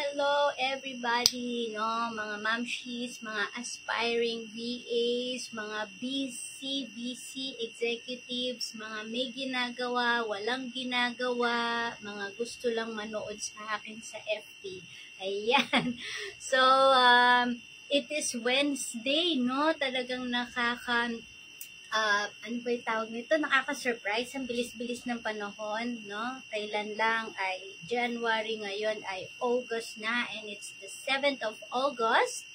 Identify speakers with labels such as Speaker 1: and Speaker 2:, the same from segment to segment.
Speaker 1: Hello everybody, no, mga mamshis, mga aspiring VAs, mga BC executives, mga may ginagawa, walang ginagawa, mga gusto lang manood sa akin sa FB. Ayan. So, it is Wednesday, no? Talagang ano ba yung tawag nito? Nakaka-surprise. Ang bilis-bilis ng panahon, no? Kailan lang ay January, ngayon ay August na, and it's the 7th of August.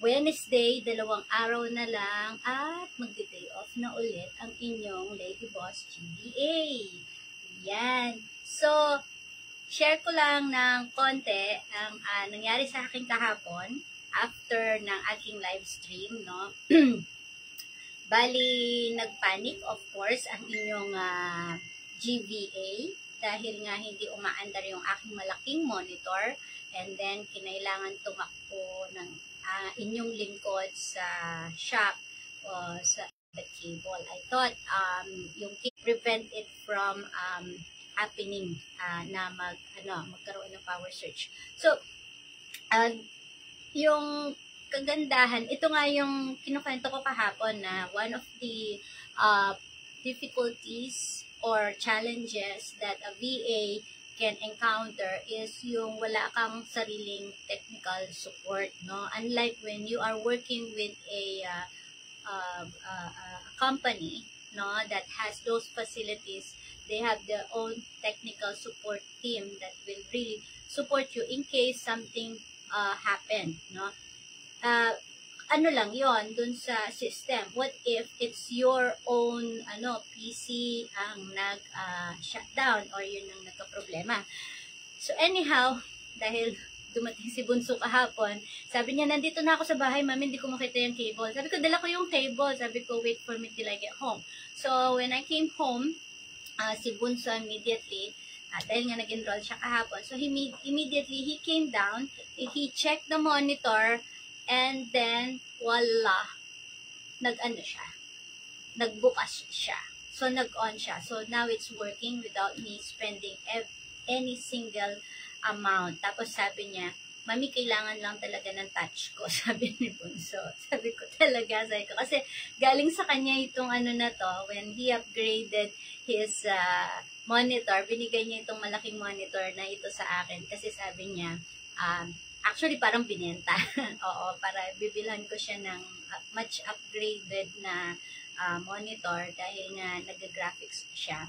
Speaker 1: Wednesday, 2 araw na lang, at magdi-day off na ulit ang inyong Lady Boss GBA. Yan. So, share ko lang ng konti ang nangyari sa akin kahapon after ng aking live stream, no? Bali, nagpanic, of course, ang inyong GVA dahil nga hindi umaandar yung aking malaking monitor, and then kinailangan tumakbo ng inyong lingkod sa shop o sa the cable. I thought yung prevent it from happening na magkaroon ng power surge. So, yung kagandahan, ito nga yung kinukwento ko kahapon na one of the difficulties or challenges that a VA can encounter is yung wala kang sariling technical support, no? Unlike when you are working with a company, no, that has those facilities, they have their own technical support team that will really support you in case something happen, no? Ano lang yon dun sa system. What if it's your own PC ang nag-shutdown or yun ang nagka-problema? So anyhow, dahil dumating si Bunso kahapon, sabi niya, nandito na ako sa bahay, mami, hindi ko makita yung cable. Sabi ko, dala ko yung cable. Sabi ko, wait for me till I get home. So when I came home, si Bunso immediately, dahil nga nag-enroll siya kahapon, so immediately he came down, he checked the monitor, and then, voila, nagbukas siya. So, nag-on siya. So, now it's working without me spending any single amount. Tapos, sabi niya, mami, kailangan lang talaga ng touch ko, sabi ni Bunso. Sabi ko, kasi galing sa kanya itong na to, when he upgraded his monitor, binigay niya itong malaking monitor na ito sa akin. Kasi sabi niya, actually, parang binenta. Oo, para bibilhan ko siya ng much upgraded na monitor dahil nga nag-graphics siya.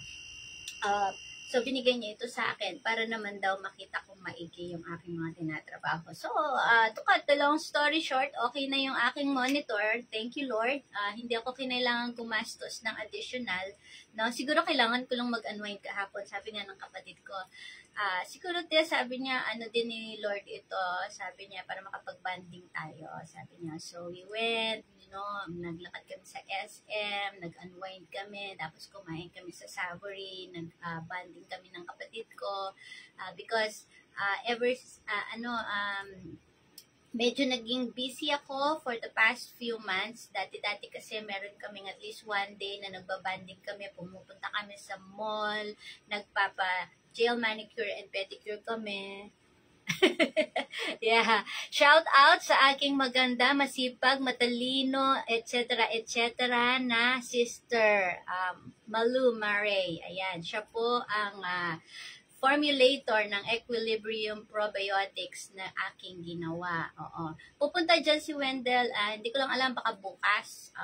Speaker 1: So, binigay niya ito sa akin para naman daw makita kong maigi yung aking mga tinatrabaho. So, to cut the long story short, okay na yung aking monitor. Thank you, Lord. Hindi ako kinailangan gumastos ng additional. No? Siguro kailangan ko lang mag-unwind kahapon. Sabi nga ng kapatid ko, siguro sabi niya, din ni Lord ito, sabi niya, para makapag-banding tayo, sabi niya. So, we went, naglakad kami sa SM, nag-unwind kami, tapos kumain kami sa Savory, nag-banding kami ng kapatid ko, because, medyo naging busy ako for the past few months. Dati kasi meron kaming at least one day na nagbabanding kami, pumupunta kami sa mall, gel manicure and pedicure kami. Yeah. Shout out sa aking maganda, masipag, matalino, etc. na sister, Malu Maray. Ayan, siya po ang formulator ng Equilibrium Probiotics na aking ginawa. Oo. Pupunta dyan si Wendell, hindi ko lang alam, baka bukas.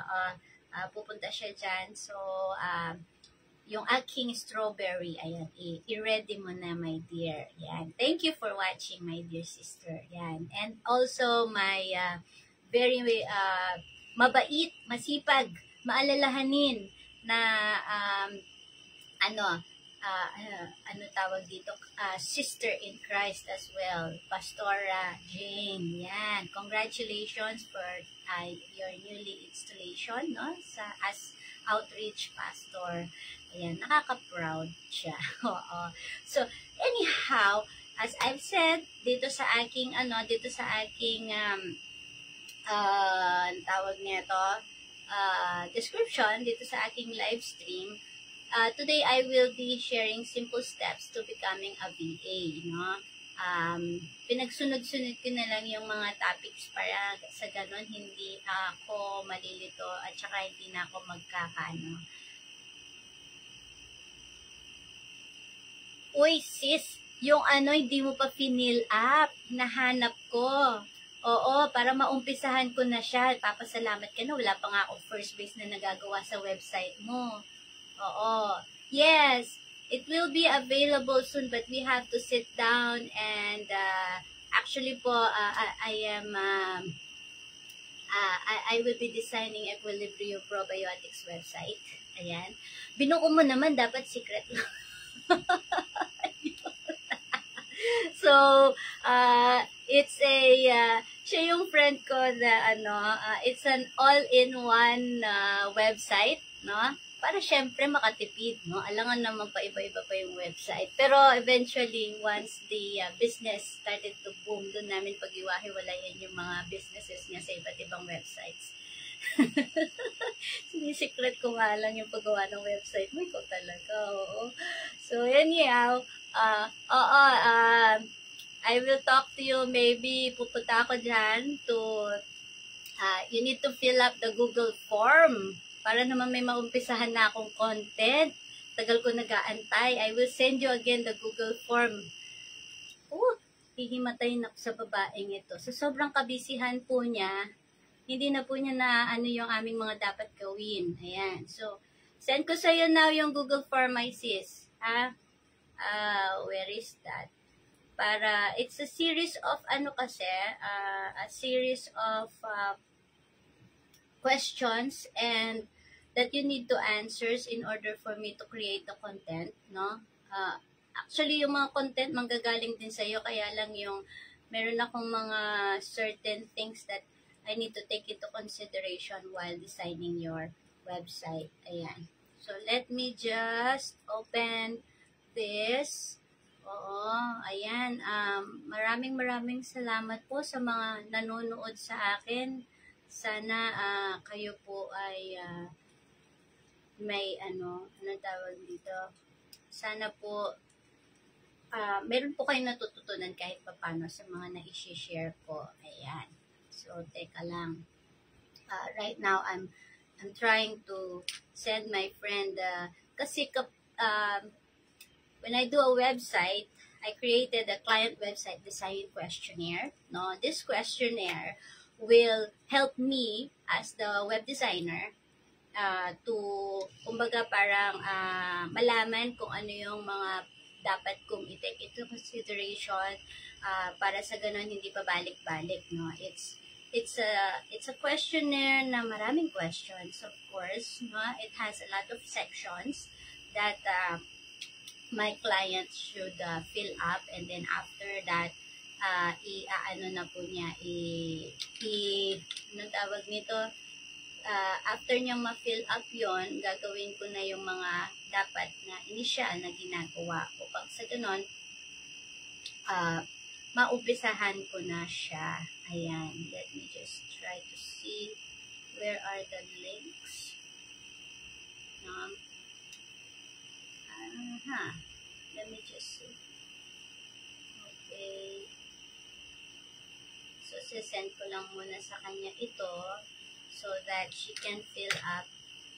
Speaker 1: Pupunta siya dyan. So, yung aking strawberry, ayan, i-ready mo na, my dear. Yan. Thank you for watching, my dear sister. Yan. And also, my very mabait, masipag, maalalahanin na, tawag dito, sister in Christ as well, Pastora Jane. Yan. Congratulations for your newly installation, no? As outreach pastor. Ayan, nakaka-proud siya. Oo. So, anyhow, as I've said, dito sa aking, tawag nito, description dito sa aking live stream, today I will be sharing simple steps to becoming a VA, no? Pinagsunod-sunod ko na lang yung mga topics para sa ganun hindi ako malilito at saka hindi na ako magkakano. Uy, sis, yung hindi mo pa finil up, nahanap ko. Oo, para maumpisahan ko na siya. Papasalamat ka na, wala pa nga ako first base na nagagawa sa website mo. Oo. Yes, it will be available soon, but we have to sit down and actually po, I will be designing Equilibrium Probiotics website. Ayan. Binuko mo naman, dapat secret lang. So, it's siya yung friend ko na it's an all-in-one website, no? Para syempre makatipid, no? Alangan naman pa iba-iba pa yung website. Pero eventually, once the business started to boom, doon namin pag-iwahiwalayan yung mga businesses niya sa iba't ibang websites. Sinisecret ko nga lang yung paggawa ng website mo. Ikaw talaga, oo. So, anyhow, I will talk to you. Maybe pupunta ako dyan to, you need to fill up the Google form para naman may maumpisahan na akong content. Tagal ko nag-aantay. I will send you again the Google form. Oh, hihimatay na sa babaeng ito. So, sobrang kabisihan po niya. Hindi na po niya na yung aming mga dapat gawin. Ayan. So, send ko sa'yo now yung Google form, my sis. Where is that? Para, it's a series of, a series of questions and that you need to answers in order for me to create the content, no? Actually, yung mga content manggagaling din sa'yo, kaya lang yung meron akong mga certain things that I need to take into consideration while designing your website. Ayan. So, let me just open this. Oo, ayan. Maraming salamat po sa mga nanonood sa akin. Sana kayo po ay may tawag dito. Sana po meron po kayong natututunan kahit paano sa mga na-share ko. Ayan. So, teka lang. Right now, I'm trying to send my friend kasi when I do a website, I created a client website design questionnaire. No, this questionnaire will help me as the web designer to, kumbaga parang malaman kung ano yung mga dapat kong i-take into consideration para sa ganun hindi pa balik-balik, no? It's a questionnaire na maraming questions, of course, no? It has a lot of sections that my clients should fill up, and then after that na po niya anong tawag nito, after niyang ma-fill up yon, gagawin ko na yung mga dapat na inisyal na ginagawa upang sa ganon maumpisahan ko na siya. Ayan, let me just try to see where are the links. No? Let me just see. Okay. So, sisend ko lang muna sa kanya ito so that she can fill up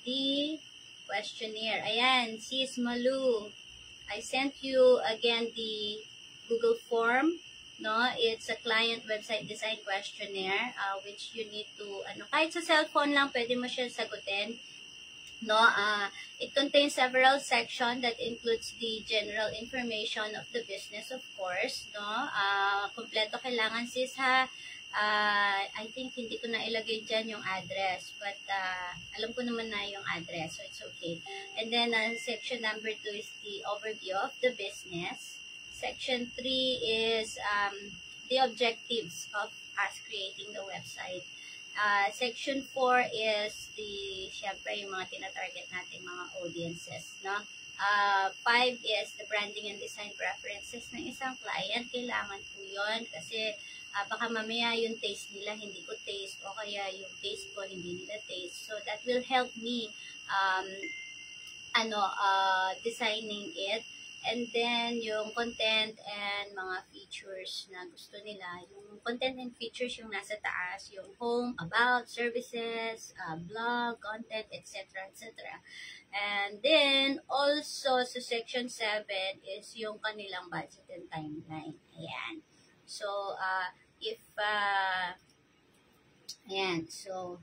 Speaker 1: the questionnaire. Ayan, Sis Malu. I sent you again the Google form. No, it's a client website design questionnaire which you need to, kahit sa cellphone lang, pwede mo siya sagutin. No, it contains several sections that includes the general information of the business, of course. No, kompleto kailangan, sis, ha. I think hindi ko na ilagay dyan yung address, but alam ko naman na yung address, so it's okay. And then section number 2 is the overview of the business. Section 3 is the objectives of us creating the website. Section 4 is syempre yung mga tina-target nating mga audiences, no? 5 is the branding and design preferences ng isang client. Kailangan po yun kasi baka mamaya yung taste nila hindi ko taste, o kaya yung taste ko hindi nila taste. So that will help me designing it. And then, yung content and mga features na gusto nila. Yung content and features yung nasa taas. Yung home, about, services, blog, content, etc. etc. And then, also, sa section 7 is yung kanilang budget and timeline. Ayan. So, ayan. So,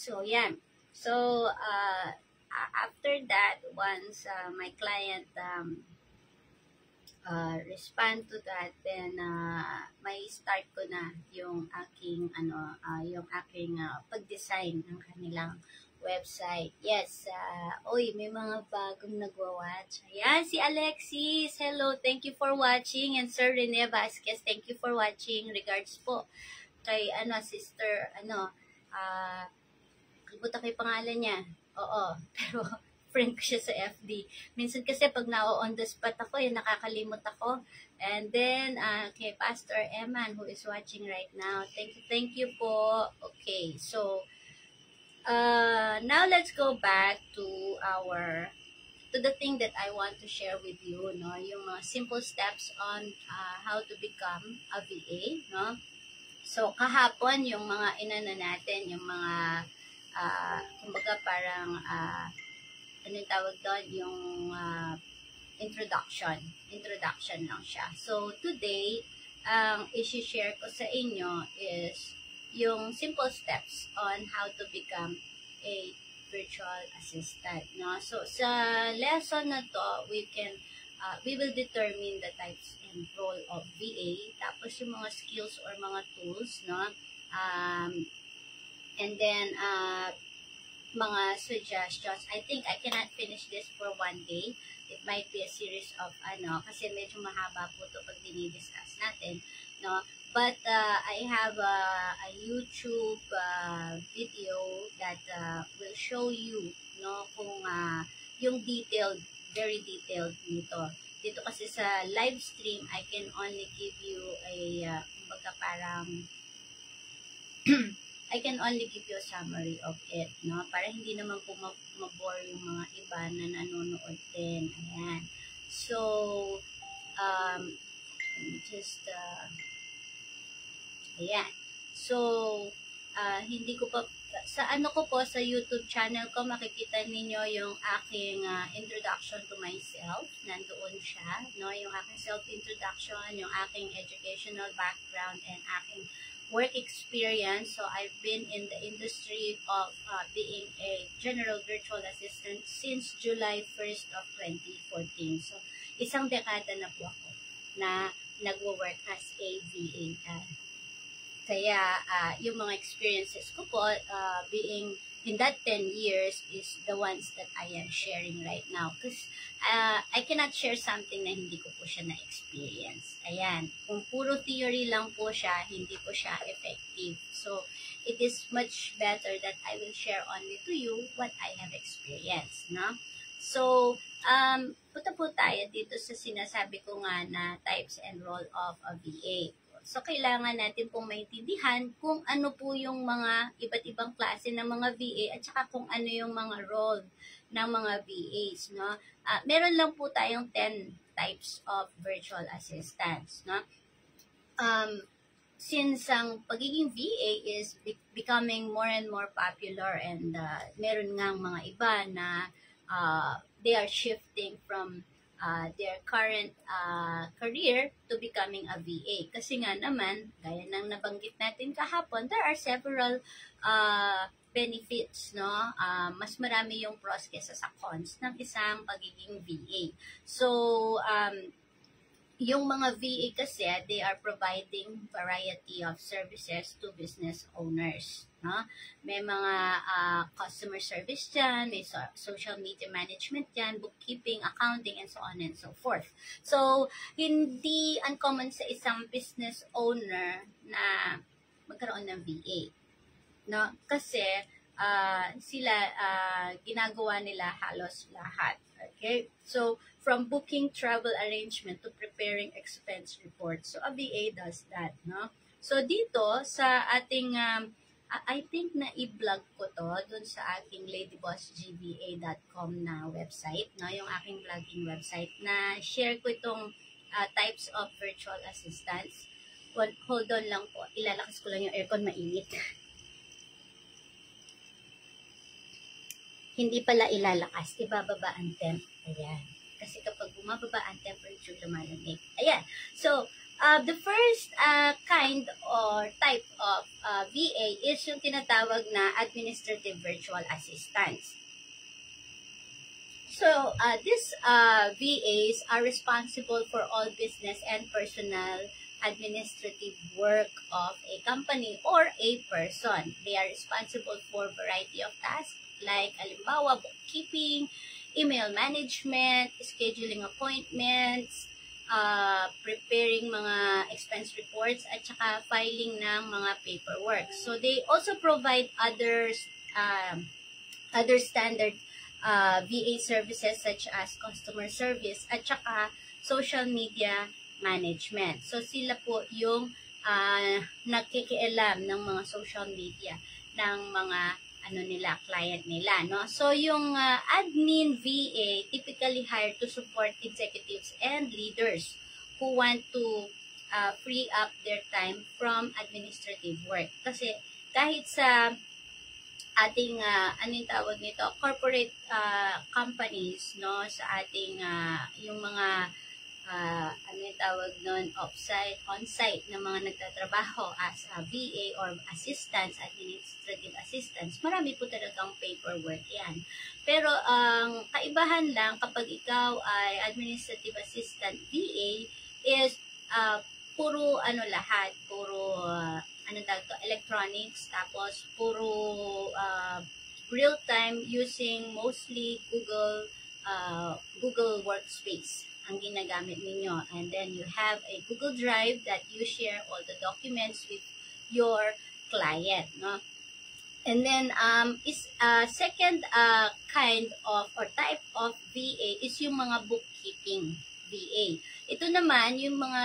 Speaker 1: So, yan. So, after that, once my client respond to that, then may start ko na yung aking pag-design ng kanilang website. Yes, may mga bagong nagwa-watch. Ayan, si Alexis. Hello, thank you for watching. And Sir Rene Vasquez, thank you for watching. Regards po kay sister, kalimutan ko yung pangalan niya. Oo, pero friend ko siya sa FB. Minsan kasi pag na-on the spot ako, nakakalimot ako. And then, kay Pastor Eman, who is watching right now. Thank you po. Okay, so, now let's go back to the thing that I want to share with you, no? Yung mga simple steps on how to become a VA, no? So, kahapon, yung mga inana natin, yung mga kumbaga parang anong tawag doon, yung introduction lang siya. So today ang i-share ko sa inyo is yung simple steps on how to become a virtual assistant, no? So sa lesson na to, we will determine the types and role of VA, tapos yung mga skills or mga tools, no? And then, mga suggestions. I think I cannot finish this for one day. It might be a series of, kasi medyo mahaba po ito pag dinidiscuss natin, no? But, I have a YouTube video that will show you, no, kung yung very detailed nito. Dito kasi sa live stream, I can only give you kumbaga parang, I can only give you a summary of it, no? Para hindi naman po mabore yung mga iba na nanonood din. Ayan. So, ayan. So, hindi ko pa, sa sa YouTube channel ko, makikita ninyo yung aking introduction to myself. Nandoon siya, no? Yung aking self-introduction, yung aking educational background, and aking work experience. So I've been in the industry of being a general virtual assistant since July 1st of 2014. So isang dekada na po ako na nagwo-work as a VA. Kaya yung mga experiences ko po being in that 10 years is the ones that I am sharing right now. Because I cannot share something na hindi ko po siya na-experience. Ayan. Kung puro theory lang po siya, hindi po siya effective. So, it is much better that I will share only to you what I have experienced. No? So, punta po tayo dito sa sinasabi ko nga na types and role of a VA. So, kailangan natin pong maintindihan kung ano po yung mga iba't ibang klase ng mga VA at saka kung ano yung mga role ng mga VAs, no? Meron lang po tayong 10 types of virtual assistants, no? Since ang pagiging VA is becoming more and more popular, and meron ngang mga iba na they are shifting from their current career to becoming a VA. Kasi nga naman, gaya ng nabanggit natin kahapon, there are several benefits, no? Mas marami yung pros kesa sa cons ng isang pagiging VA. So, yung mga VA kasi, they are providing variety of services to business owners. No? May mga customer service dyan, may social media management dyan, bookkeeping, accounting, and so on and so forth. So, hindi uncommon sa isang business owner na magkaroon ng VA. No? Kasi, sila, ginagawa nila halos lahat. Okay? So, from booking travel arrangement to preparing expense reports. So, a VA does that. No? So, dito, sa ating I think na i-vlog ko to dun sa aking ladybossgba.com na website, no? Yung aking vlogging website na share ko itong types of virtual assistants. Hold on lang po. Ilalakas ko lang yung aircon, mainit. Hindi pala ilalakas, ibababa ang temp. Ayan. Kasi kapag bumababa ang temperature, lumalamig. Ayan. So, the first kind or type of VA is yung tinatawag na administrative virtual assistants. So, these VAs are responsible for all business and personal administrative work of a company or a person. They are responsible for a variety of tasks like halimbawa, bookkeeping, email management, scheduling appointments, preparing mga expense reports, at saka filing ng mga paperwork. So, they also provide other standard VA services such as customer service at saka social media management. So, sila po yung nakikialam ng mga social media ng mga client nila, no? So, yung admin VA typically hired to support executives and leaders who want to free up their time from administrative work. Kasi kahit sa ating corporate companies, no, sa ating yung mga on-site na mga nagtatrabaho as a VA or assistants, administrative assistants, marami po talagang paperwork yan. Pero ang kaibahan lang kapag ikaw ay administrative assistant VA is puro electronics, tapos puro real-time using mostly Google Workspace ang ginagamit ninyo. And then you have a Google Drive that you share all the documents with your client, no? And then second kind of or type of VA is yung mga bookkeeping VA. Ito naman yung mga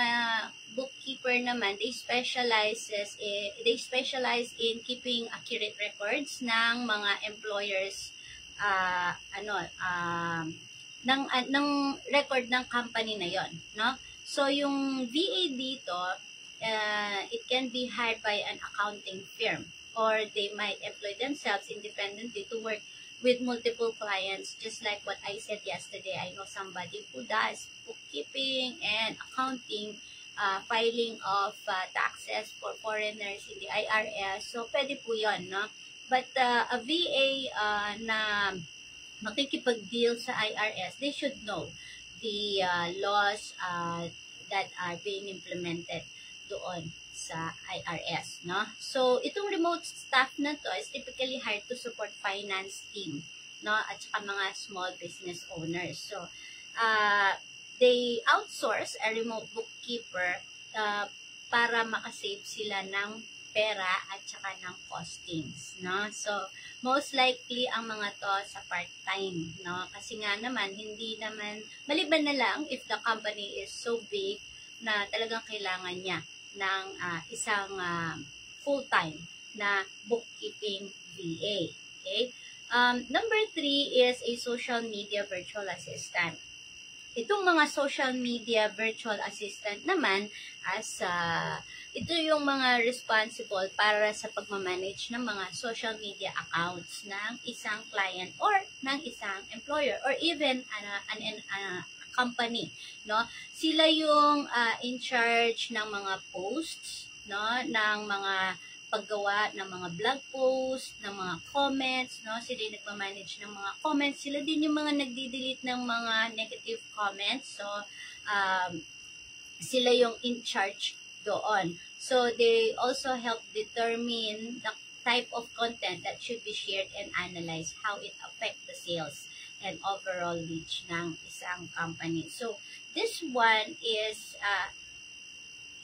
Speaker 1: bookkeeper naman, they specialize in keeping accurate records ng mga employers ng record ng company na yon, no? So, yung VA dito, it can be hired by an accounting firm or they might employ themselves independently to work with multiple clients, just like what I said yesterday. I know somebody who does bookkeeping and accounting, filing of taxes for foreigners in the IRS. So, pwede po yun, no? But a VA na makikipag-deal sa IRS, they should know the laws that are being implemented doon sa IRS, no? So, itong remote staff na to is typically hired to support finance team, no? At saka mga small business owners. So, they outsource a remote bookkeeper para makasave sila ng pera at saka ng costings, no? So, most likely ang mga to sa part-time, no? Kasi nga naman, hindi naman, maliban na lang if the company is so big na talagang kailangan niya ng isang full-time na bookkeeping VA. Okay? Number 3 is a social media virtual assistant. Itong mga social media virtual assistant naman, ito yung mga responsible para sa pagmamanage ng mga social media accounts ng isang client or ng isang employer or even a company, no? Sila yung in charge ng mga posts, no, ng mga paggawa ng mga blog posts, ng mga comments, no? Sila yung nagmamanage ng mga comments. Sila din yung mga nagdi-delete ng mga negative comments. So, sila yung in charge doon. So, they also help determine the type of content that should be shared and analyzed, how it affect the sales and overall reach ng isang company. So, this one is,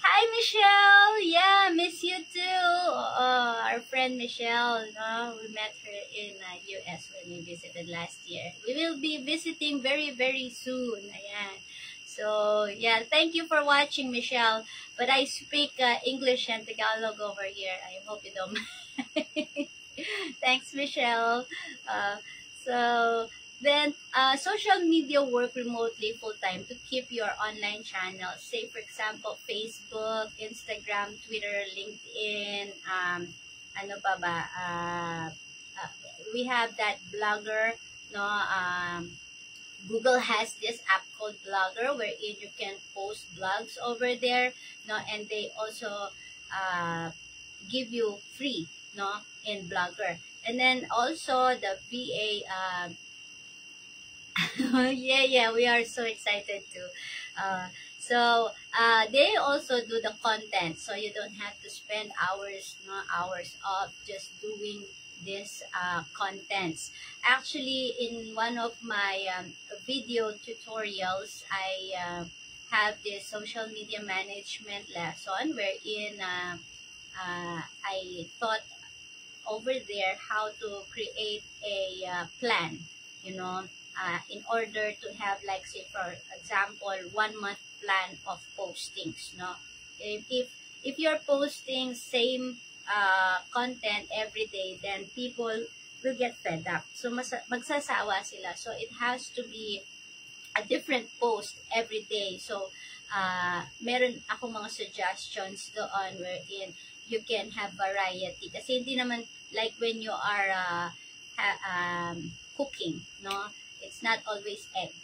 Speaker 1: hi, Michelle! Yeah, miss you too! Our friend Michelle, no? We met her in US when we visited last year. We will be visiting very, very soon. Ayan. So, yeah, thank you for watching, Michelle. But I speak English and Tagalog over here. I hope you don't mind. Thanks, Michelle. So, then, social media work remotely full-time to keep your online channel. Say, for example, Facebook, Instagram, Twitter, LinkedIn, ano pa ba? We have that Blogger, no? Google has this app called Blogger wherein you can post blogs over there, no? And they also give you free, no? In Blogger. And then also the VA, yeah, we are so excited too. So they also do the content, so you don't have to spend hours, no, hours of just doing this contents. Actually, in one of my video tutorials, I have this social media management lesson wherein I taught over there how to create a plan, you know, in order to have, like, say, for example, 1 month plan of postings, no? If you're posting same content every day, then people will get fed up. So, magsasawa sila. So, it has to be a different post every day. So, meron ako mga suggestions doon wherein you can have variety. Kasi hindi naman, like when you are cooking, no? It's not always egg.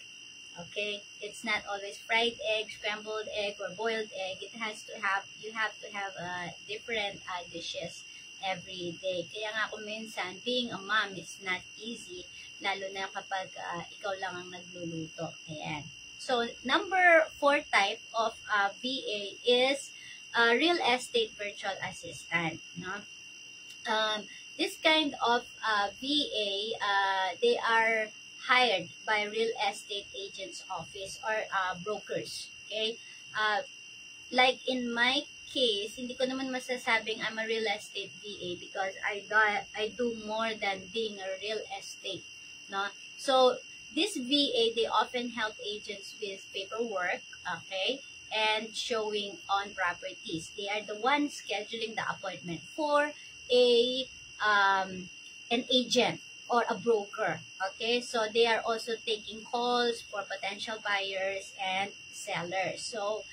Speaker 1: Okay? It's not always fried egg, scrambled egg, or boiled egg. It has to have, you have to have different dishes every day. Kaya nga kung minsan, being a mom is not easy, lalo na kapag ikaw lang ang nagluluto. Ayan. So, number 4 type of VA is real estate virtual assistant. No? This kind of VA, they are hired by real estate agents office or brokers. Okay? Like in my case, hindi ko naman masasabing I'm a real estate VA because I do more than being a real estate. No? So, this VA, they often help agents with paperwork, okay, and showing on properties. They are the ones scheduling the appointment for an agent or a broker. Okay, so they are also taking calls for potential buyers and sellers. So,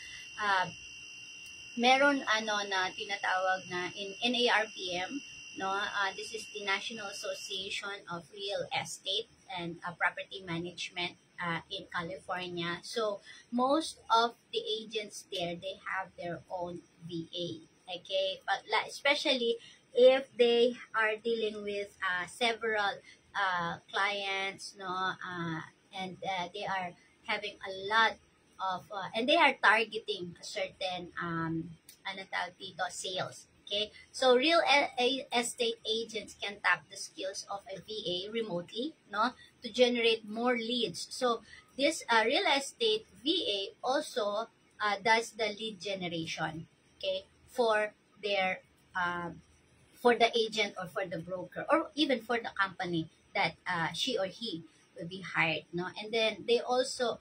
Speaker 1: meron na tinatawag na in NARPM, no? This is the National Association of Real Estate and Property Management in California. So, most of the agents there, they have their own VA. Okay, but especially if they are dealing with several clients, no, and they are having a lot of, and they are targeting a certain, sales. Okay, so real estate agents can tap the skills of a VA remotely, no, to generate more leads. So this real estate VA also does the lead generation, okay, for their for the agent or for the broker or even for the company that she or he will be hired, no? And then they also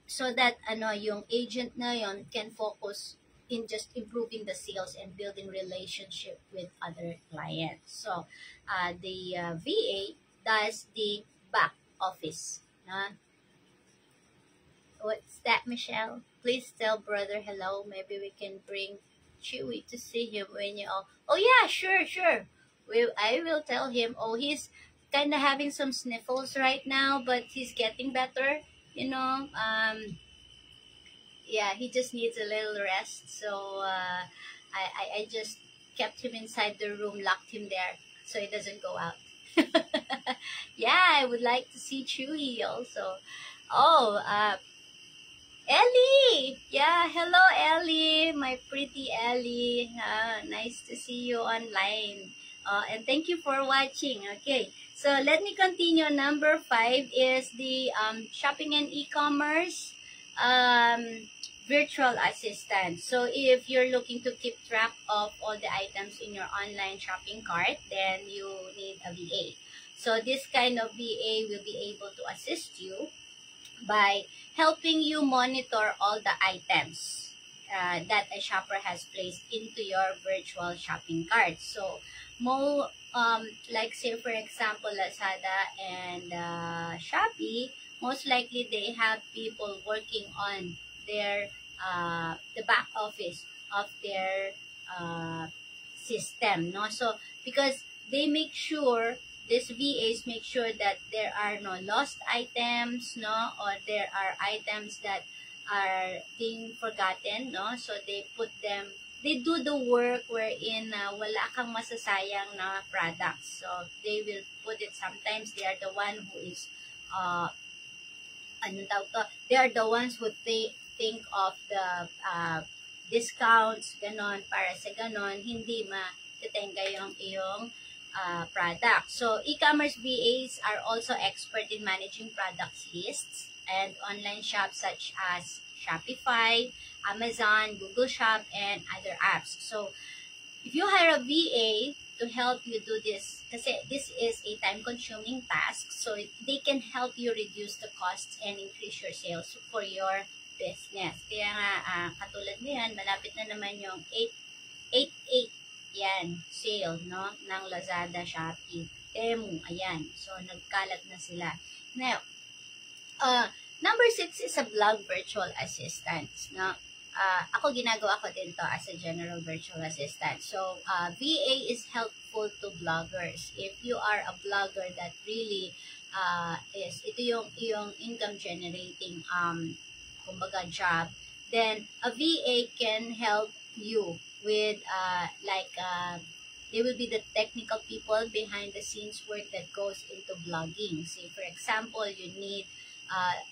Speaker 1: so that yung agent na yon can focus in just improving the sales and building relationship with other clients. So the VA does the back office, no? What's that, Michelle? Please tell brother hello. Maybe we can bring Chewy to see him when you all. Oh yeah, sure. I will tell him. Oh, he's kind of having some sniffles right now, but he's getting better. You know, yeah, he just needs a little rest. So I just kept him inside the room, locked him there, so he doesn't go out. Yeah, I would like to see Chewy also. Oh, Ellie! Yeah, hello Ellie, my pretty Ellie. Nice to see you online. And thank you for watching. Okay, so let me continue. Number 5 is the shopping and e-commerce virtual assistant. So if you're looking to keep track of all the items in your online shopping cart, then you need a VA. So this kind of VA will be able to assist you by helping you monitor all the items that a shopper has placed into your virtual shopping cart. So, like say for example, Lazada and Shopee, most likely they have people working on their the back office of their uh, system, no? So, because they make sure these VAs make sure that there are no lost items, no, or there are items that are being forgotten, no. So they put them, they do the work wherein wala kang masasayang na products. So they will put it. Sometimes they are the one who is anong tawag to? They are the ones who think of the discounts, ganon, para sa ganon hindi ma-tenga yung iyong product. So, e-commerce VAs are also expert in managing products lists and online shops such as Shopify, Amazon, Google Shop, and other apps. So, if you hire a VA to help you do this, kasi this is a time-consuming task, so they can help you reduce the costs and increase your sales for your business. Kaya nga, katulad niyan, malapit na naman yung 888 yan, sale, no, ng Lazada, Shopee, Temu, ayan. So, nagkalat na sila. Now, number 6 is a blog virtual assistant, no. Ako ginagawa ko din to as a general virtual assistant. So, VA is helpful to bloggers. If you are a blogger that really ito yung income generating kumbaga job, then a VA can help you with they will be the technical people behind the scenes work that goes into blogging. Say for example, you need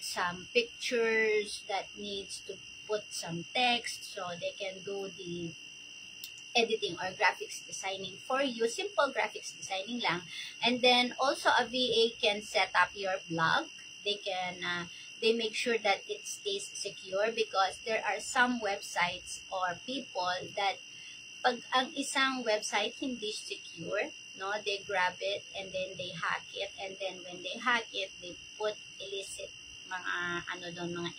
Speaker 1: some pictures that needs to put some text, so they can do the editing or graphics designing for you, simple graphics designing lang. And then also a VA can set up your blog. They can they make sure that it stays secure, because there are some websites or people that pag ang isang website hindi secure, no, they grab it and then they hack it, and then when they hack it, they put illicit mga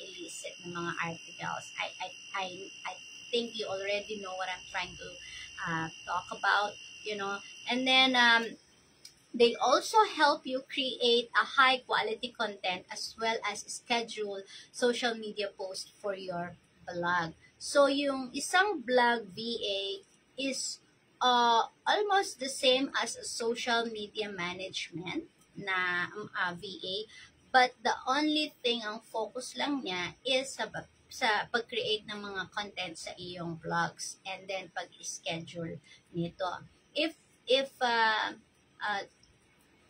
Speaker 1: illicit na mga articles. I think you already know what I'm trying to talk about, you know. And then they also help you create a high quality content as well as schedule social media posts for your blog. So yung isang blog VA is almost the same as a social media management na VA, but the only thing, ang focus lang niya is sa pag-create ng mga content sa iyong blogs and then pag-schedule nito. If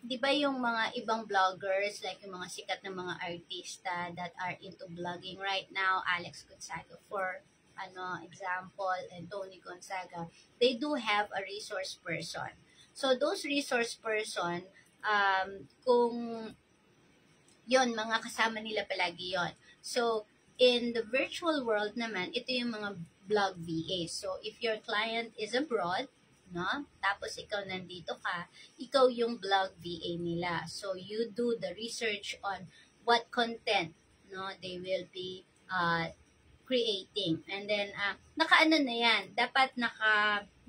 Speaker 1: di ba yung mga ibang vloggers, like yung mga sikat na mga artista that are into vlogging right now, Alex Gonzaga for example, and Tony Gonzaga, they do have a resource person. So those resource person, kung yon, mga kasama nila palagi yon. So in the virtual world naman, ito yung mga blog VA. So if your client is abroad, no, tapos ikaw nandito ka, ikaw yung blog VA nila. So you do the research on what content, no, they will be creating. And then nakaano na yan, dapat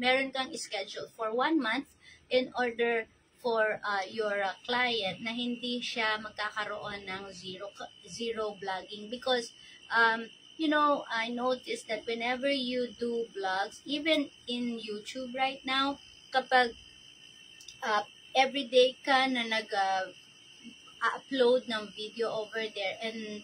Speaker 1: meron kang schedule for 1 month in order for your client na hindi siya magkakaroon ng zero blogging, because you know, I noticed that whenever you do vlogs, even in YouTube right now, kapag everyday ka na nag-upload ng video over there, and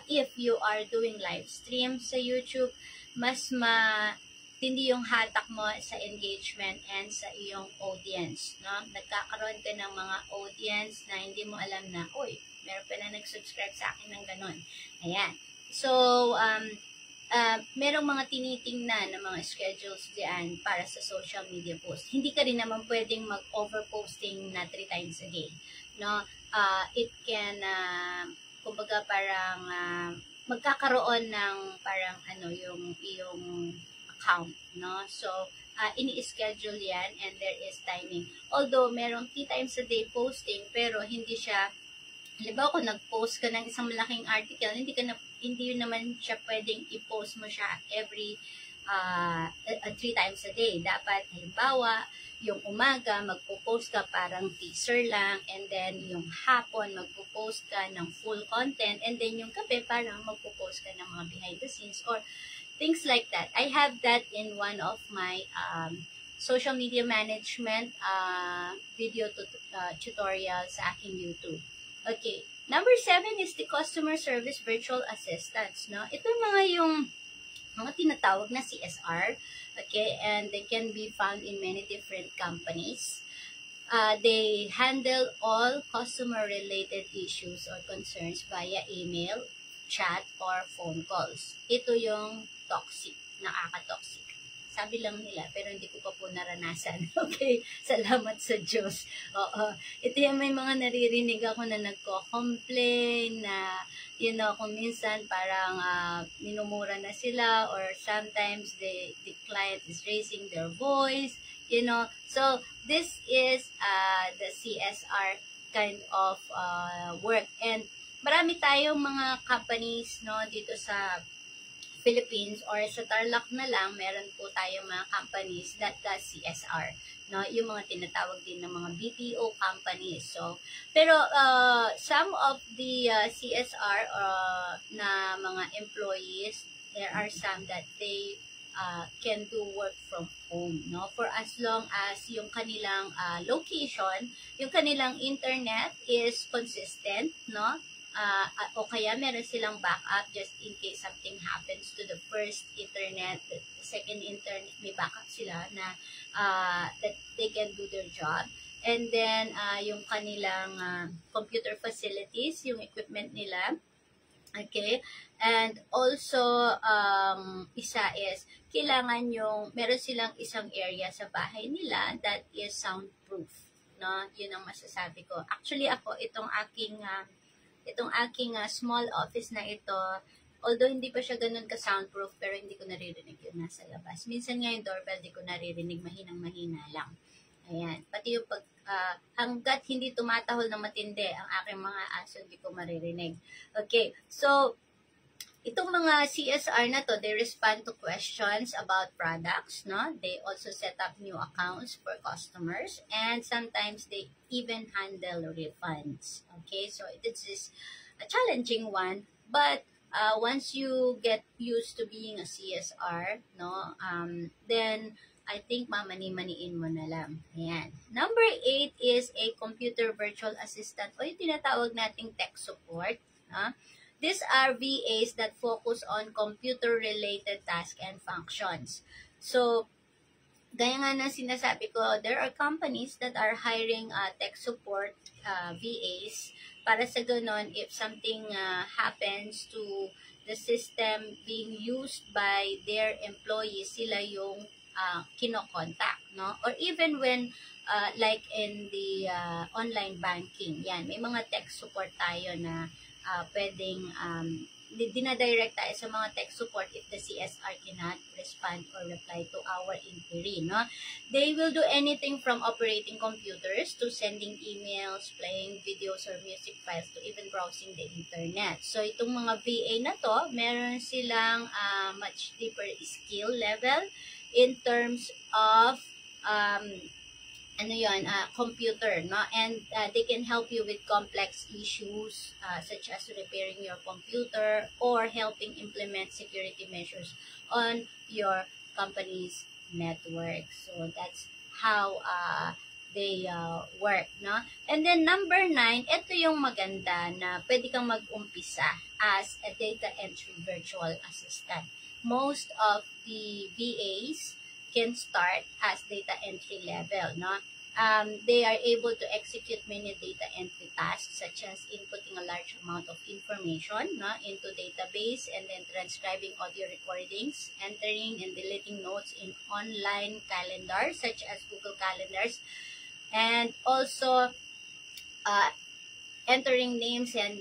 Speaker 1: if you are doing live stream sa YouTube, mas matindi yung hatak mo sa engagement and sa iyong audience, no? Nagkakaroon ka ng mga audience na hindi mo alam na, oy, meron pa na nag-subscribe sa akin ng ganon. Ayan. So, merong mga tinitingnan na mga schedules diyan para sa social media post. Hindi ka rin naman pwedeng mag-overposting na 3 times a day. No? It can, kumbaga parang, magkakaroon ng parang yung account. No? So, ini-schedule yan and there is timing. Although, merong 3 times a day posting, pero hindi siya, halimbawa kung nag-post ka ng isang malaking article, hindi naman siya pwedeng i-post mo siya every 3 times a day. Dapat, halimbawa, yung umaga, magpo-post ka parang teaser lang, and then yung hapon, magpo-post ka ng full content, and then yung gabi, parang magpo-post ka ng mga behind the scenes, or things like that. I have that in one of my social media management video tutorials sa aking YouTube. Okay. Number 7 is the customer service virtual assistants. No? Ito yung mga tinatawag na CSR. Okay. And they can be found in many different companies. They handle all customer-related issues or concerns via email, chat, or phone calls. Ito yung toxic, nakaka-toxic. Sabi lang nila, pero hindi ko pa po naranasan. Okay, salamat sa Diyos. Oo. Ito yung may mga naririnig ako na nagko-complain na, kung minsan parang minumura na sila, or sometimes the client is raising their voice, So, this is the CSR kind of work. And marami tayong mga companies, no, dito sa Philippines or sa Tarlac na lang, meron po tayong mga companies that does CSR, no? Yung mga tinatawag din ng mga BPO companies. So, pero some of the CSR na mga employees, there are some that they can do work from home, no? For as long as yung kanilang location, yung kanilang internet is consistent, no? O kaya meron silang backup just in case something happens to the first internet, the second internet, may backup sila na that they can do their job. And then, yung kanilang computer facilities, yung equipment nila, okay? And also, isa is, kailangan meron silang isang area sa bahay nila that is soundproof, no? Yun ang masasabi ko. Actually, ako, itong aking small office na ito, although hindi pa siya ganun ka-soundproof, pero hindi ko naririnig yun nasa labas. Minsan nga yung doorbell, di ko naririnig, mahinang-mahina lang. Ayan. Pati yung hanggat hindi tumatahol na matindi ang aking mga aso, hindi ko maririnig. Okay. So, itong mga CSR na to, they respond to questions about products, no? They also set up new accounts for customers, and sometimes they even handle refunds. Okay, so this is a challenging one, but once you get used to being a CSR, no, then I think mamani-maniin mo na lang. Ayan. Number 8 is a computer virtual assistant o yung tinatawag nating tech support. These are VAs that focus on computer-related tasks and functions. So, gaya nga na sinasabi ko, there are companies that are hiring tech support VAs para sa ganon, if something happens to the system being used by their employees, sila yung kinokontak, no? Or even when, like in the online banking, yan, may mga tech support tayo na pwedeng dinadirect tayo sa mga tech support if the CSR cannot respond or reply to our inquiry, no? They will do anything from operating computers to sending emails, playing videos or music files to even browsing the internet. So, itong mga VA na to, meron silang much deeper skill level in terms of computer, no? And they can help you with complex issues such as repairing your computer or helping implement security measures on your company's network. So that's how they work, no? And then number 9, ito yung maganda na pwede kang mag-umpisa as a data entry virtual assistant. Most of the VAs can start as data entry level, no? they are able to execute many data entry tasks, such as inputting a large amount of information into database, and then transcribing audio recordings, entering and deleting notes in online calendars, such as Google Calendars, and also entering names and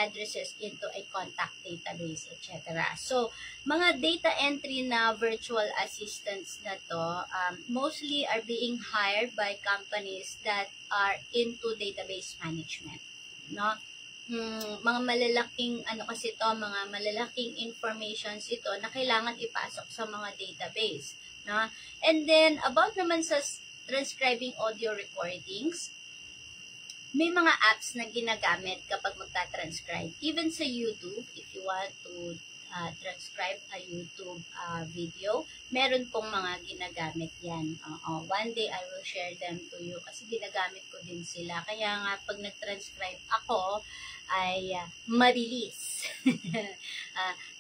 Speaker 1: addresses into a contact database, etc. So, mga data entry na virtual assistants na to, mostly are being hired by companies that are into database management. No? Mga malalaking, kasi to, mga malalaking informations ito na kailangan ipasok sa mga database. No? And then, about naman sa transcribing audio recordings, may mga apps na ginagamit kapag magta-transcribe. Even sa YouTube, if you want to transcribe a YouTube video, meron pong mga ginagamit yan. One day, I will share them to you kasi ginagamit ko din sila. Kaya nga, pag nag-transcribe ako, ay marilis.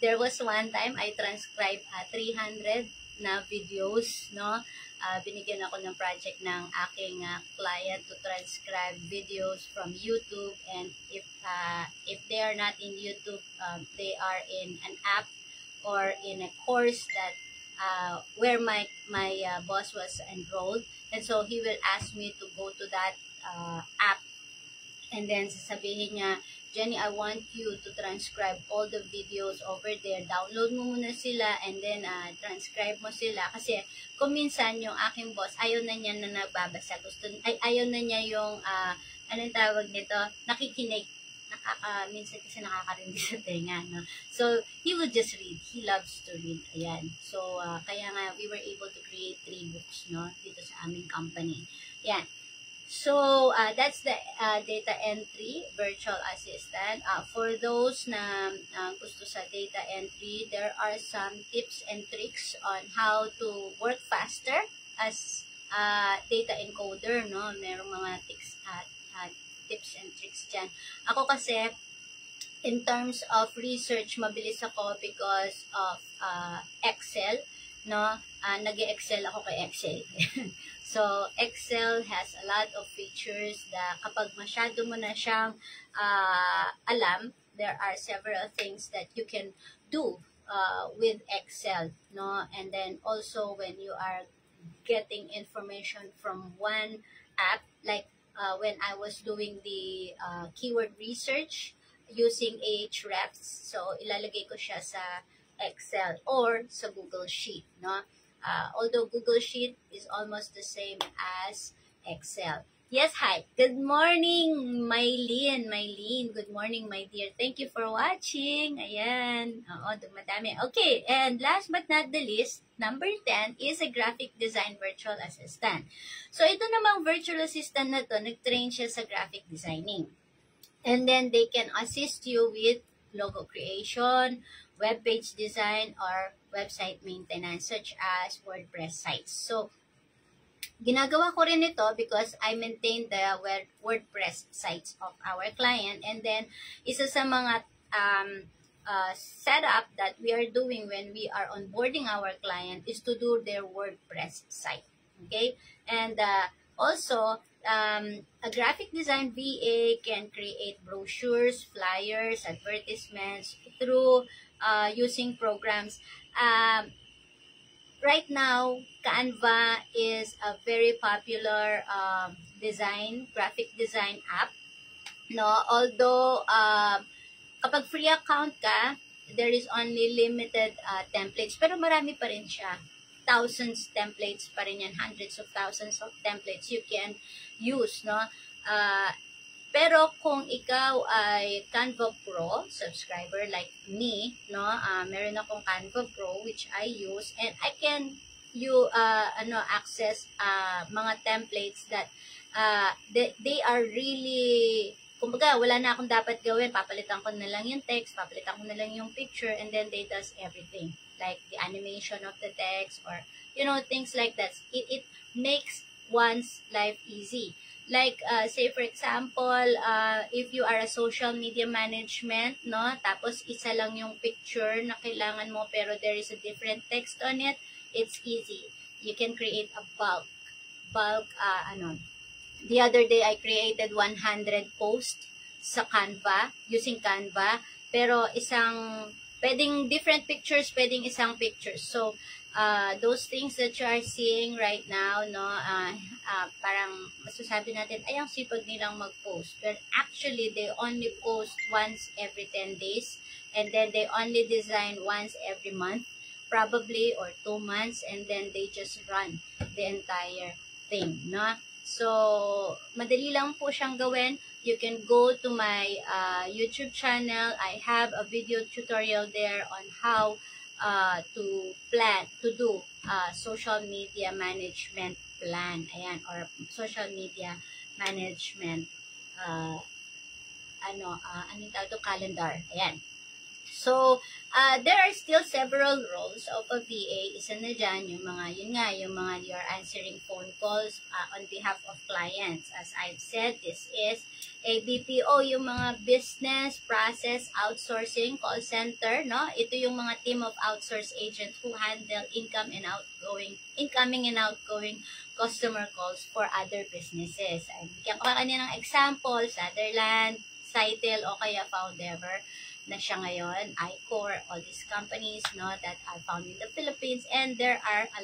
Speaker 1: There was one time, I transcribed 300 na videos, no? Binigyan ako ng project ng aking client to transcribe videos from YouTube, and if they are not in YouTube, they are in an app or in a course that where my boss was enrolled, and so he will ask me to go to that app, and then sasabihin niya, Jenny, I want you to transcribe all the videos over there. Download mo muna sila and then transcribe mo sila. Kasi kung minsan yung aking boss, ayaw na niya na nagbabasa. Ayaw na niya yung, anong tawag nito, nakikinig. Minsan kasi nakakarindi sa tenga. No? So, he would just read. He loves to read. Ayan. So, kaya nga, we were able to create 3 books no, dito sa aming company. Ayan. So, that's the data entry virtual assistant. For those na gusto sa data entry, there are some tips and tricks on how to work faster as data encoder, no? Merong mga tips and tricks dyan. Ako kasi, in terms of research, mabilis ako because of Excel, no? Nag-Excel ako kay Excel. So, Excel has a lot of features na kapag masyado mo na siyang alam, there are several things that you can do with Excel, no? And then also when you are getting information from one app, like when I was doing the keyword research using Ahrefs, so ilalagay ko siya sa Excel or sa Google Sheet, no? Although Google Sheet is almost the same as Excel. Yes, hi. Good morning, Mylene. Good morning, my dear. Thank you for watching. Ayan. Oo, dumadami. Okay, and last but not the least, number 10 is a graphic design virtual assistant. So, ito namang virtual assistant na to, nag-train siya sa graphic designing. And then, they can assist you with logo creation, web page design, or website maintenance such as WordPress sites. So, ginagawa ko rin ito because I maintain the WordPress sites of our client, and then isa sa mga setup that we are doing when we are onboarding our client is to do their WordPress site. Okay? And also, a graphic design VA can create brochures, flyers, advertisements through using programs. Right now, Canva is a very popular graphic design app. No, although kapag free account ka, there is only limited templates, pero marami pa rin siya. Thousands templates pa rin yan, hundreds of thousands of templates you can use, no? Pero kung ikaw ay Canva Pro subscriber like me, no, meron akong Canva Pro which I use, and I can access mga templates that they are really, kumbaga wala na akong dapat gawin, papalitan ko na lang yung text, papalitan ko na lang yung picture, and then they does everything like the animation of the text or things like that. It makes one's life easy. Like, say for example, if you are a social media management, no, tapos isa lang yung picture na kailangan mo pero there is a different text on it, it's easy. You can create a bulk bulk, the other day I created 100 posts sa Canva, using Canva, pero pwedeng different pictures, pwedeng isang picture. So, those things that you are seeing right now, no, parang masasabi natin, ay, ang sipag nilang mag-post. But actually, they only post once every 10 days, and then they only design once every month, probably, or 2 months, and then they just run the entire thing, no? So, madali lang po siyang gawin. You can go to my YouTube channel. I have a video tutorial there on how to do social media management plan. Ayan, or social media management, anong tawag to, calendar. Ayan. So, there are still several roles of a VA. Isa na dyan, yung mga you're answering phone calls on behalf of clients. As I've said, this is a BPO, yung mga business process outsourcing call center, no? Ito yung mga team of outsource agents who handle incoming and outgoing customer calls for other businesses. Bigyan ko kanina ng example, Sutherland, Cytel, o kaya Foundever na siya ngayon, iCore, all these companies, no, that are found in the Philippines, and there are a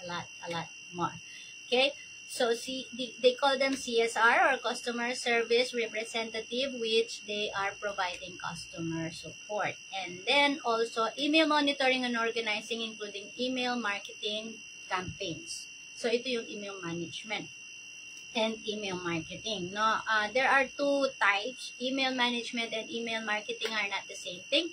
Speaker 1: lot more. Okay, so they call them CSR, or Customer Service Representative, which they are providing customer support. And then also email monitoring and organizing, including email marketing campaigns. So ito yung email management and email marketing, no? There are two types. Email management and email marketing are not the same thing,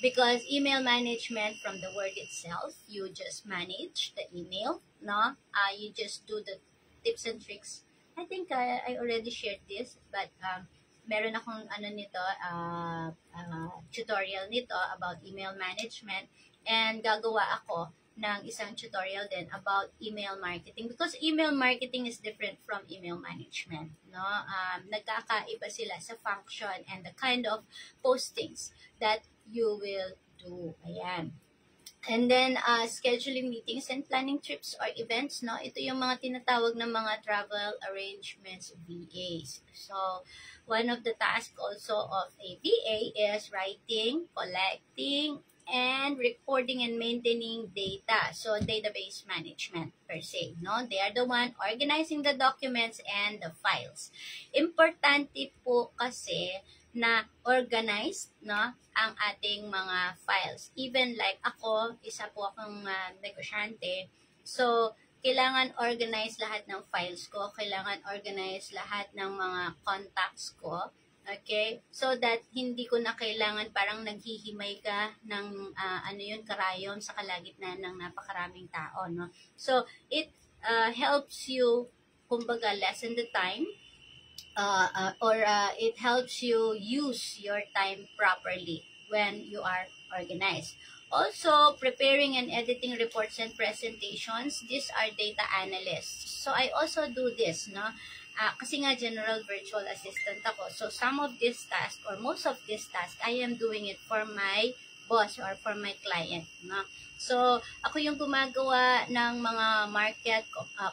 Speaker 1: because email management, from the word itself, you just manage the email, no? You just do the tips and tricks. I think I already shared this, but meron akong tutorial nito about email management, and gagawa ako ng isang tutorial din about email marketing, because email marketing is different from email management, no? Nagkakaiba sila sa function and the kind of postings that you will do. Ayan. And then, scheduling meetings and planning trips or events, no? Ito yung mga tinatawag na mga travel arrangements VAs. So, one of the tasks also of a VA is writing, collecting, and recording and maintaining data. So, database management per se, no? They are the one organizing the documents and the files. Importante po kasi na organized, no, ang ating mga files. Even like ako, isa po akong negosyante. So, kailangan organize lahat ng files ko. Kailangan organize lahat ng mga contacts ko. Okay? So that hindi ko na kailangan parang naghihimay ka ng karayom sa kalagitnaan ng napakaraming tao, no? So it helps you, kumbaga, lessen the time, it helps you use your time properly when you are organized. Also, preparing and editing reports and presentations. These are data analysts. So I also do this, no? Kasi nga general virtual assistant ako. So some of this task, or most of this task, I am doing it for my boss or for my client, no? So ako yung gumagawa ng mga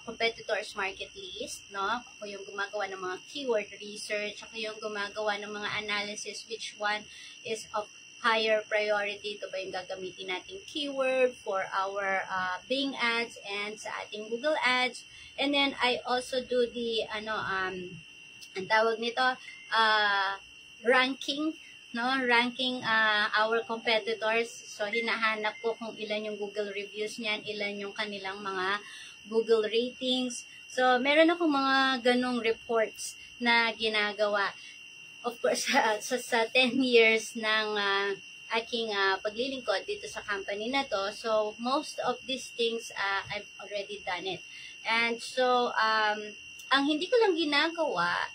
Speaker 1: competitors market list, no? Ako yung gumagawa ng mga keyword research, ako yung gumagawa ng mga analysis, which one is of higher priority, ito ba yung gagamitin nating keyword for our Bing ads and sa ating Google ads. And then I also do the ang tawag nito, ranking, no? Ranking our competitors. So hinahanap ko kung ilan yung Google reviews niyan, ilan yung kanilang mga Google ratings. So meron akong mga ganong reports na ginagawa. Of course, sa 10 years ng aking paglilingkod dito sa company na to, so most of these things, I've already done it. And so, ang hindi ko lang ginagawa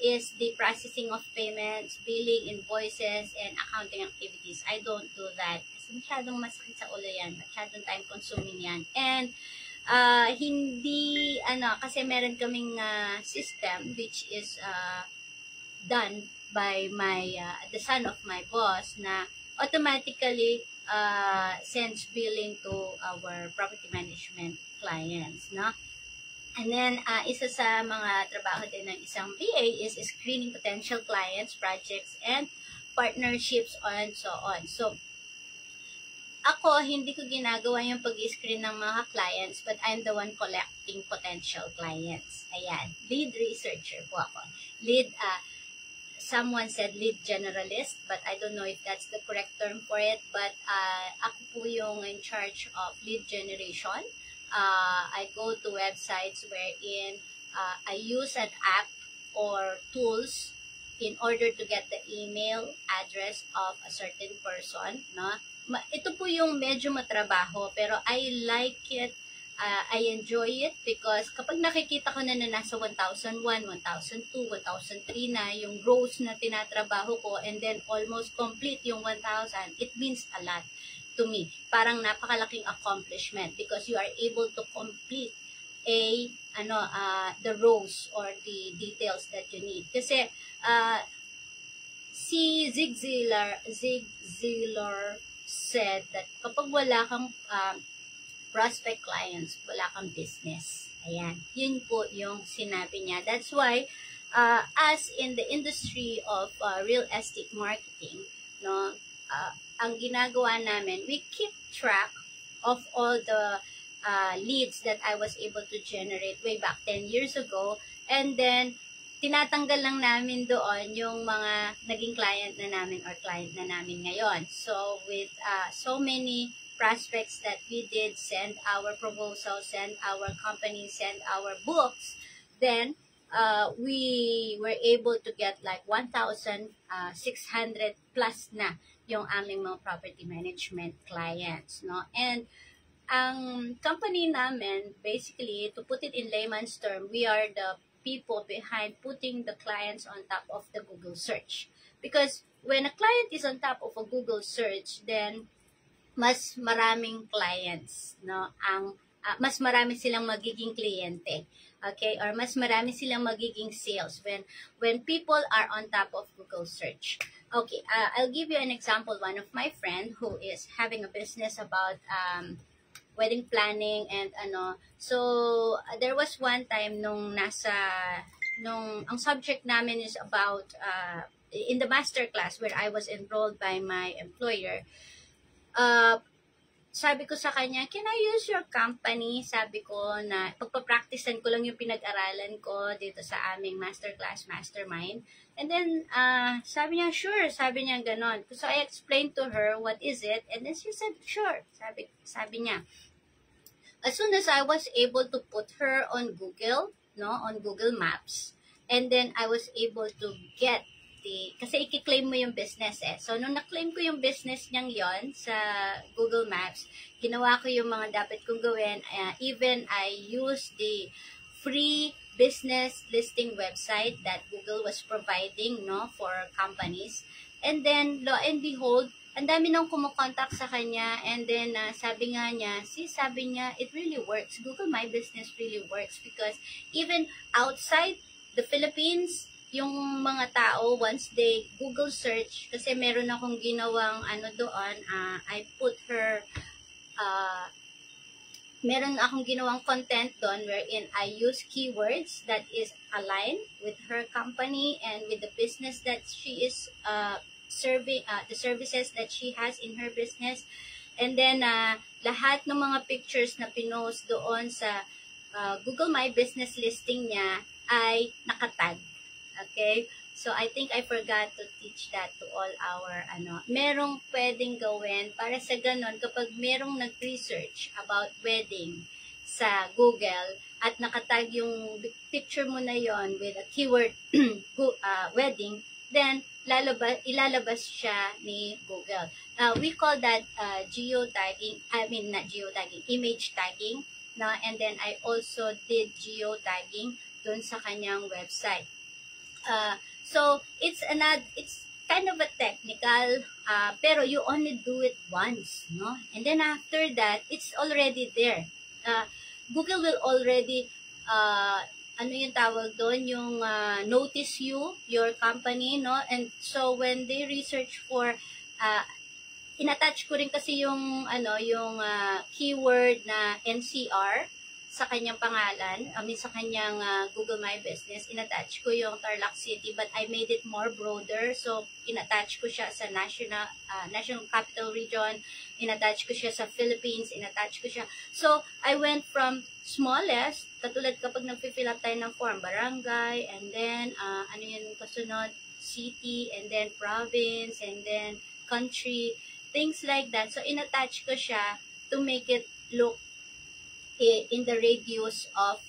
Speaker 1: is the processing of payments, billing, invoices, and accounting activities. I don't do that. Kasi masyadong masakit sa ulo yan. Masyadong time-consuming yan. And kasi meron kaming system which is done by the son of my boss na automatically sends billing to our property management clients, no? And then, isa sa mga trabaho din ng isang VA is screening potential clients, projects, and partnerships, and so on. So, ako, hindi ko ginagawa yung pag-screen ng mga clients, but I'm the one collecting potential clients. Ayan, lead researcher po ako. Someone said lead generalist, but I don't know if that's the correct term for it, but ako po yung in charge of lead generation. I go to websites wherein I use an app or tools in order to get the email address of a certain person, no? Ito po yung medyo matrabaho, pero I like it, I enjoy it because kapag nakikita ko na nasa 1001, 1002, 1003 na yung rows na tinatrabaho ko and then almost complete yung 1000, it means a lot to me. Parang napakalaking accomplishment because you are able to complete the rows or the details that you need. Kasi si Zig Ziglar said that kapag wala kang prospect clients, wala kang business. Ayan. Yun po yung sinabi niya. That's why as in the industry of real estate marketing, no, ang ginagawa namin, we keep track of all the leads that I was able to generate way back 10 years ago. And then, tinatanggal lang namin doon yung mga naging client na namin or client na namin ngayon. So, with so many prospects that we did send our proposals, send our company, send our books, then we were able to get like 1,600 plus na yung aming mga property management clients, no? And ang company namin, basically, to put it in layman's term, we are the people behind putting the clients on top of the Google search. Because when a client is on top of a Google search, then mas maraming clients, no? Mas marami silang magiging kliyente. Okay? Or mas marami silang magiging sales when people are on top of Google search. Okay, I'll give you an example. One of my friend who is having a business about wedding planning and ano. So, there was one time nung ang subject namin is about, in the master class where I was enrolled by my employer, sabi ko sa kanya, can I use your company? Sabi ko na pagpapracticean ko lang yung pinag-aralan ko dito sa aming masterclass, mastermind. And then, sabi niya, sure. Sabi niya ganon. So, I explained to her what is it. And then she said, sure. Sabi niya. As soon as I was able to put her on Google, no, on Google Maps, and then I was able to get kasi i-claim mo yung business eh. So, nung na-claim ko yung business niyang yon sa Google Maps, ginawa ko yung mga dapat kong gawin. Even I used the free business listing website that Google was providing, no, for companies. And then, lo and behold, ang dami nang kumukontak sa kanya. And then, sabi nga niya, sabi niya, it really works. Google My Business really works because even outside the Philippines, yung mga tao, once they Google search, kasi meron akong ginawang doon, I put her, meron akong ginawang content doon wherein I use keywords that is aligned with her company and with the business that she is serving, the services that she has in her business. And then, lahat ng mga pictures na pinost doon sa Google My Business listing niya ay nakatag. Okay? So, I think I forgot to teach that to all our, merong pwedeng gawin para sa ganon kapag merong nag-research about wedding sa Google at nakatag yung picture mo na yon with a keyword wedding, then ilalabas siya ni Google. We call that geotagging, not geotagging, image tagging, no? And then I also did geotagging dun sa kanyang website. So it's kind of a technical, pero you only do it once, no? And then after that, it's already there. Google will already, yung tawag doon, yung notice your company, no? And so when they research for, in-attach ko rin kasi yung, yung keyword na NCR sa kanyang pangalan, sa kanyang Google My Business, inattach ko yung Tarlac City, but I made it more broader. So, inattach ko siya sa National Capital Region, inattach ko siya sa Philippines, inattach ko siya. So, I went from smallest, katulad kapag nag-fill up tayo ng form, barangay, and then, ano yun kasunod, city, and then province, and then country, things like that. So, inattach ko siya to make it look in the radius of,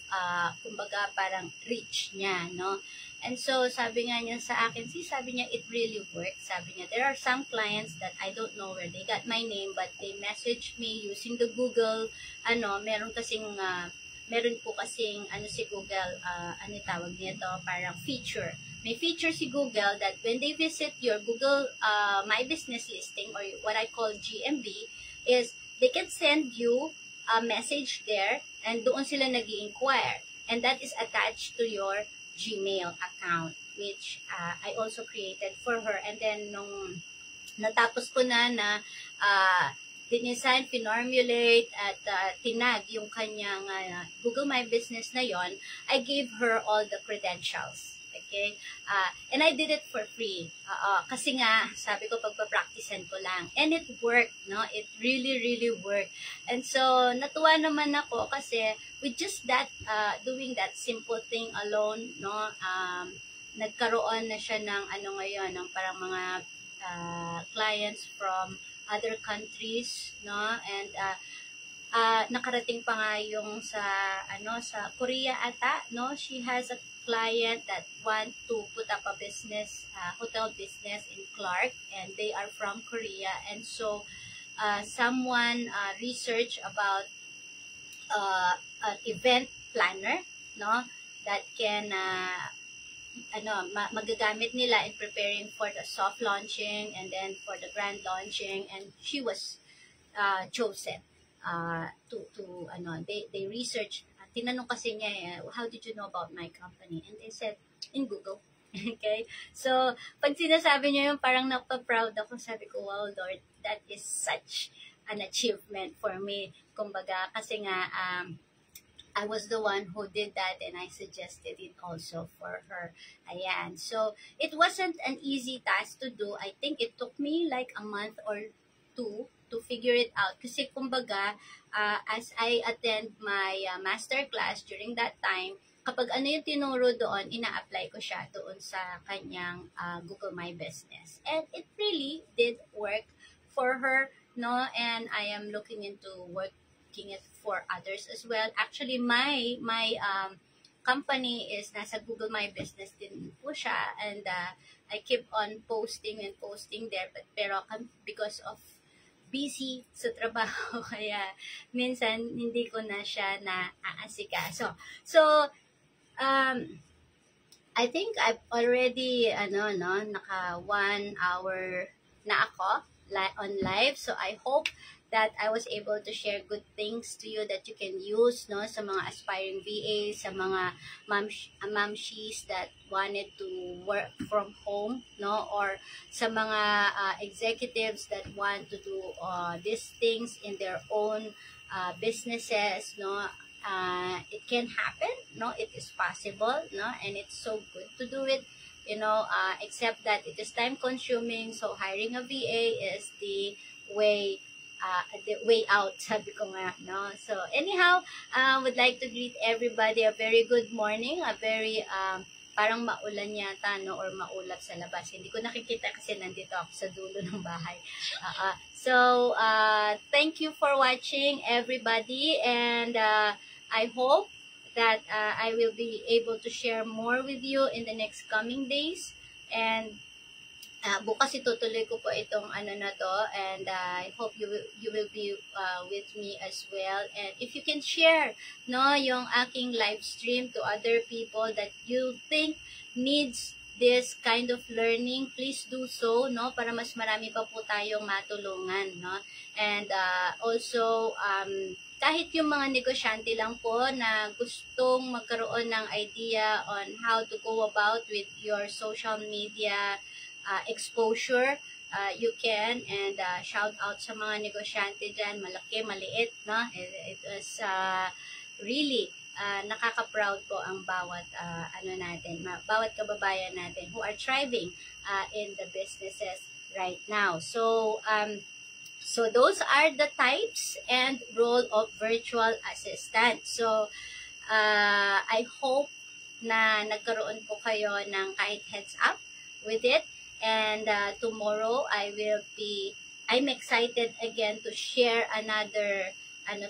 Speaker 1: kumbaga, parang reach niya, no? And so, sabi nga niya sa akin, sabi niya, it really works. Sabi niya, there are some clients that I don't know where they got my name, but they messaged me using the Google, meron po kasing, si Google, tawag nito, parang feature. May feature si Google that when they visit your Google My Business listing, or what I call GMB, is they can send you a message there, and doon sila nag-i-inquire. And that is attached to your Gmail account, which I also created for her. And then, nung natapos ko na dinesign, pinormulate, at tinag yung kanyang Google My Business na yon, I gave her all the credentials. Okay? And I did it for free. Kasi nga, sabi ko, pagpa-practicean ko lang. And it worked, no? It really, really worked. And so, natuwa naman ako kasi with just that, doing that simple thing alone, no? Nagkaroon na siya ng ngayon, ng parang mga clients from other countries, no? And nakarating pa nga yung sa Korea ata, no? She has a client that want to put up a business, hotel business in Clark, and they are from Korea. And so someone researched about an event planner, no, that can magagamit nila in preparing for the soft launching and then for the grand launching, and she was chosen they researched. Tinanong kasi niya, how did you know about my company? And they said, in Google. Okay? So, pag sinasabi niya yung parang napaproud ako, sabi ko, wow, Lord, that is such an achievement for me. Kumbaga, kasi nga, I was the one who did that, and I suggested it also for her. Ayan. So, it wasn't an easy task to do. I think it took me like a month or two to figure it out. Kasi kumbaga, as I attend my master class during that time, kapag yung tinuro doon, ina-apply ko siya doon sa kanyang Google My Business. And it really did work for her, no? And I am looking into working it for others as well. Actually, my company is nasa Google My Business din po siya, and I keep on posting and posting there, pero because of busy sa trabaho, kaya minsan hindi ko na siya naaasikaso. So, I think I've already, naka 1 hour na ako on live. So, I hope that I was able to share good things to you that you can use, no, sa mga aspiring VAs, sa mga mamshies that wanted to work from home, no, or sa mga executives that want to do these things in their own businesses, no. It can happen, no, it is possible, no, and it's so good to do it, except that it is time consuming, so hiring a VA is the way out, sabi ko nga, no? So, anyhow, would like to greet everybody a very good morning, a very, parang maulan yata, no, or maulap sa labas. Hindi ko nakikita kasi nandito ako sa dulo ng bahay. So, thank you for watching, everybody, and I hope that I will be able to share more with you in the next coming days, and bukas itutuloy ko po itong na to, and I hope you will be with me as well. And if you can share, no, yung aking live stream to other people that you think needs this kind of learning, please do so, no, para mas marami pa po tayong matulungan, no. And also, kahit yung mga negosyante lang po na gustong magkaroon ng idea on how to go about with your social media exposure, you can, and shout out sa mga negosyante dyan, malaki, maliit, no? It was really, nakaka-proud po ang bawat bawat kababayan natin who are thriving in the businesses right now. So those are the types and role of virtual assistant. So I hope na nagkaroon po kayo ng kahit heads up with it. And tomorrow I'm excited again to share another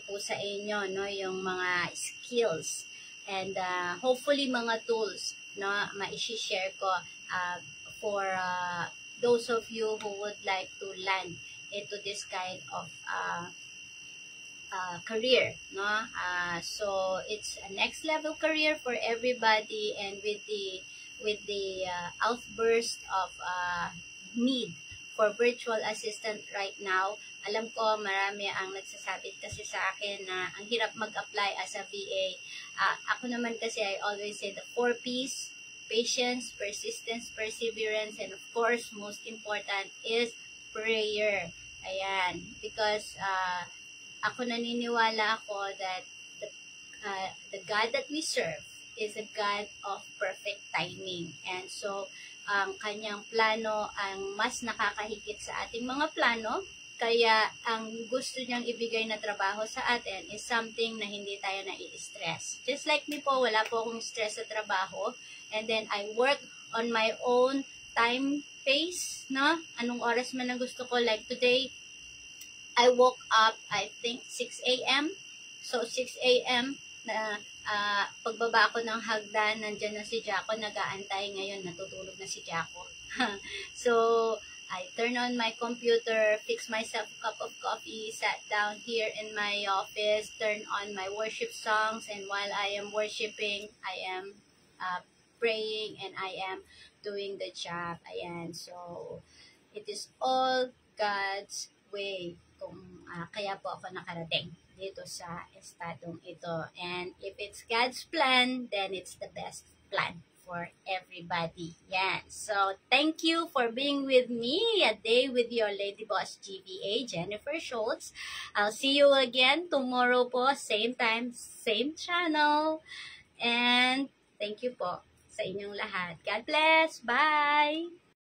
Speaker 1: po sa inyo, no, yung mga skills and hopefully mga tools, no, ma-share ko for those of you who would like to land into this kind of career, no. So it's a next level career for everybody, and with the outburst of need for virtual assistant right now, alam ko marami ang nagsasabi kasi sa akin na ang hirap mag-apply as a VA. Ako naman kasi, I always say the 4 P's: patience, persistence, perseverance, and of course, most important is prayer. Ayan, because ako naniniwala ako that the God that we serve is a God of perfect timing. And so, ang kanyang plano ang mas nakakahigit sa ating mga plano. Kaya, ang gusto niyang ibigay na trabaho sa atin is something na hindi tayo nai-stress. Just like me po, wala po akong stress sa trabaho. And then, I work on my own time pace, no? Anong oras man ang gusto ko. Like today, I woke up, I think, 6 a.m. So, 6 a.m. na pagbaba ko ng hagdan, nandyan na si Jaco, nag-aantay ngayon, natutulog na si Jaco. So, I turn on my computer, fix myself a cup of coffee, sat down here in my office, turn on my worship songs, and while I am worshiping, I am praying, and I am doing the job. Ayan, so, it is all God's way kung kaya po ako nakarating dito sa estadong ito. And if it's God's plan, then it's the best plan for everybody. Yan. So, thank you for being with me a day with your Lady Boss GVA, Jennifer Schultz. I'll see you again tomorrow po, same time, same channel. And thank you po sa inyong lahat. God bless. Bye!